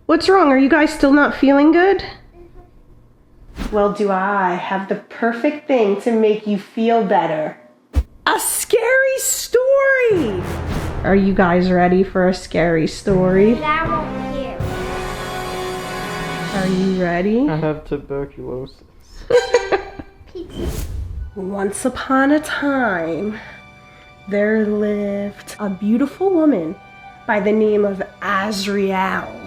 What's wrong? Are you guys still not feeling good? Well, do I have the perfect thing to make you feel better? A scary story! Are you guys ready for a scary story? That won't hear. Are you ready? I have tuberculosis. Once upon a time, there lived a beautiful woman by the name of Azriel.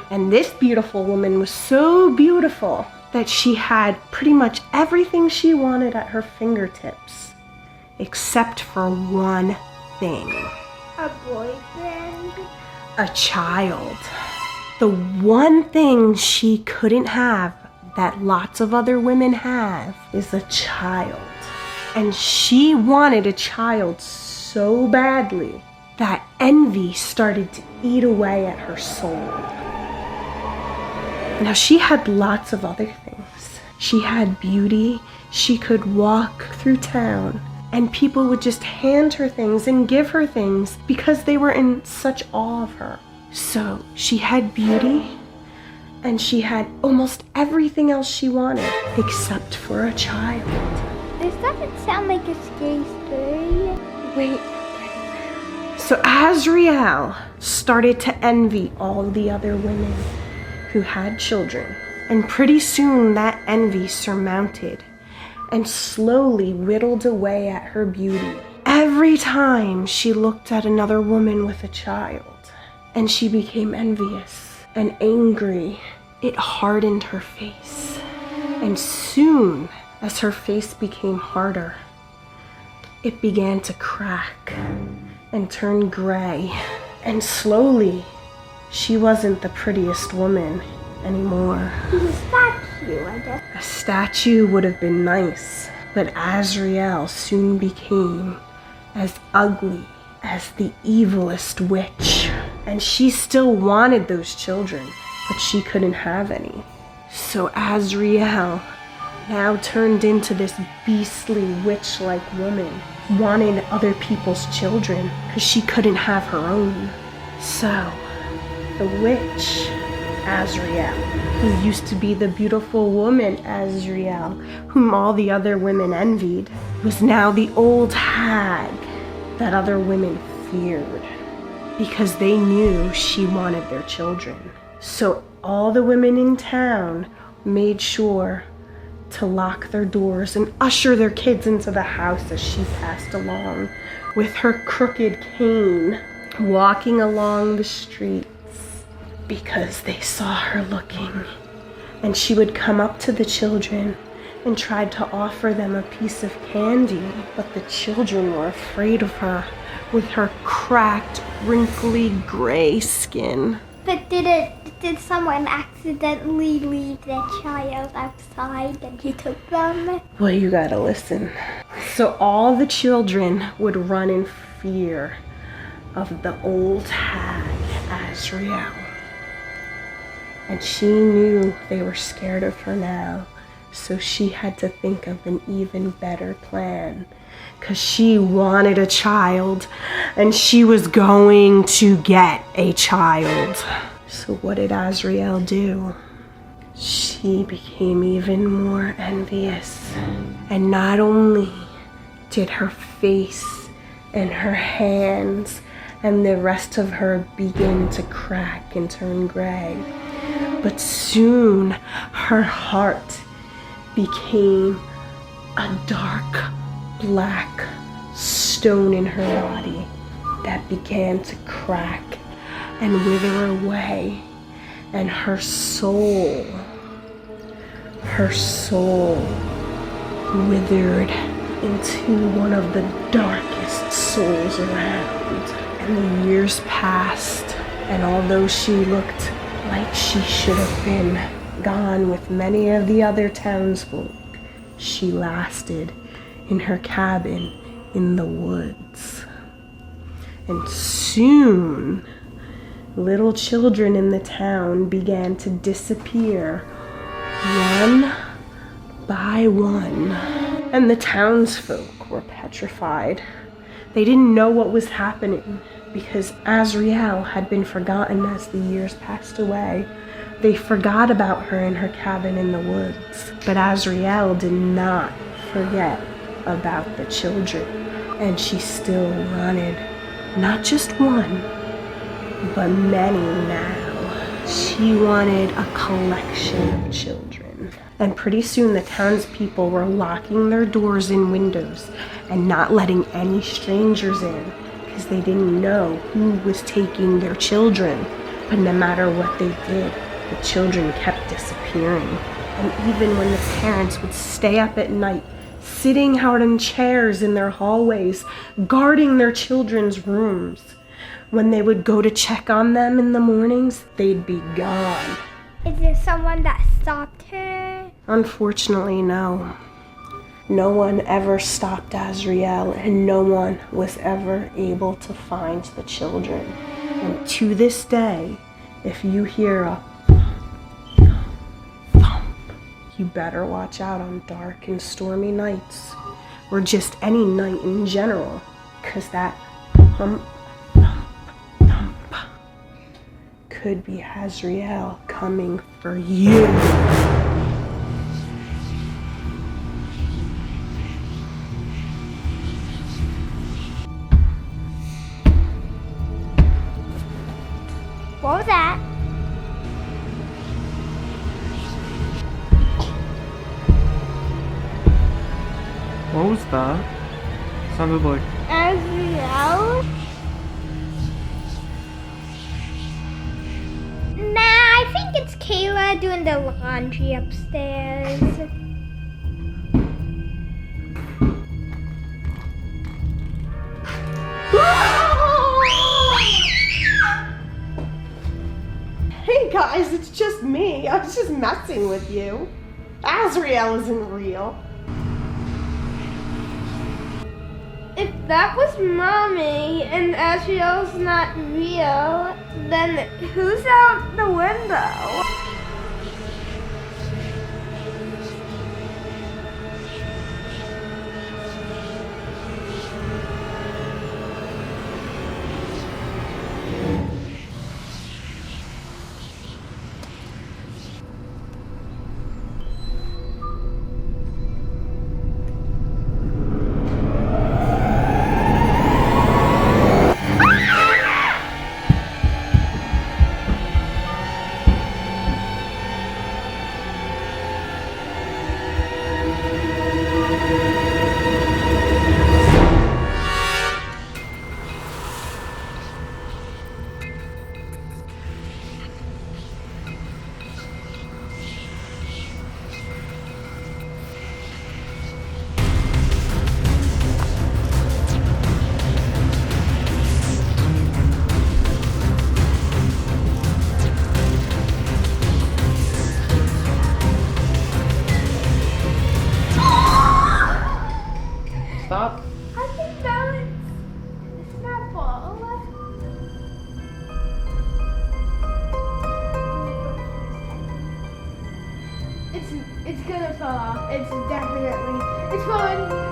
And this beautiful woman was so beautiful that she had pretty much everything she wanted at her fingertips, except for one thing. A boyfriend? A child. The one thing she couldn't have that lots of other women have is a child. And she wanted a child so badly that envy started to eat away at her soul. Now she had lots of other things. She had beauty. She could walk through town and people would just hand her things and give her things because they were in such awe of her. So she had beauty and she had almost everything else she wanted except for a child. This doesn't sound like a scary story. Wait. So Azriel started to envy all the other women who had children. And pretty soon that envy surmounted and slowly whittled away at her beauty. Every time she looked at another woman with a child and she became envious and angry, it hardened her face. And soon as her face became harder, it began to crack and turn gray. And slowly, she wasn't the prettiest woman anymore. She's a statue, I guess. A statue would have been nice, but Azriel soon became as ugly as the evilest witch. And she still wanted those children, but she couldn't have any. So Azriel now turned into this beastly witch-like woman, wanting other people's children because she couldn't have her own. So the witch, Azriel, who used to be the beautiful woman Azriel, whom all the other women envied, was now the old hag that other women feared because they knew she wanted their children. So all the women in town made sure to lock their doors and usher their kids into the house as she passed along with her crooked cane, walking along the streets because they saw her looking. And she would come up to the children and tried to offer them a piece of candy, but the children were afraid of her with her cracked, wrinkly gray skin. But did someone accidentally leave their child outside and he took them? Well, you gotta listen. So all the children would run in fear of the old hag, Azriel. And she knew they were scared of her now, so she had to think of an even better plan. Because she wanted a child, and she was going to get a child. So what did Azriel do? She became even more envious. And not only did her face and her hands and the rest of her begin to crack and turn gray, but soon her heart became a dark black stone in her body that began to crack and wither away, and her soul withered into one of the darkest souls around. And the years passed, and although she looked like she should have been gone with many of the other townsfolk, she lasted in her cabin in the woods. And soon, little children in the town began to disappear, one by one. And the townsfolk were petrified. They didn't know what was happening because Azriel had been forgotten as the years passed away. They forgot about her in her cabin in the woods. But Azriel did not forget about the children. And she still wanted not just one, but many now. She wanted a collection of children. And pretty soon the townspeople were locking their doors and windows and not letting any strangers in because they didn't know who was taking their children. But no matter what they did, the children kept disappearing. And even when the parents would stay up at night, sitting out in chairs in their hallways, guarding their children's rooms, when they would go to check on them in the mornings, they'd be gone. Is there someone that stopped her? Unfortunately, no. No one ever stopped Azriel, and no one was ever able to find the children. And to this day, if you hear a thump, you better watch out on dark and stormy nights, or just any night in general, 'cause that thump, thump, thump could be Azriel coming for you. What was that? What was that? Sounded like... Azriel? Nah, I think it's Kayla doing the laundry upstairs. Hey guys, it's just me. I was just messing with you. Azriel isn't real. If that was Mommy and Azriel's not real, then who's out the window? Stop. I think that it's not ball. It's gonna fall off. It's definitely. It's falling.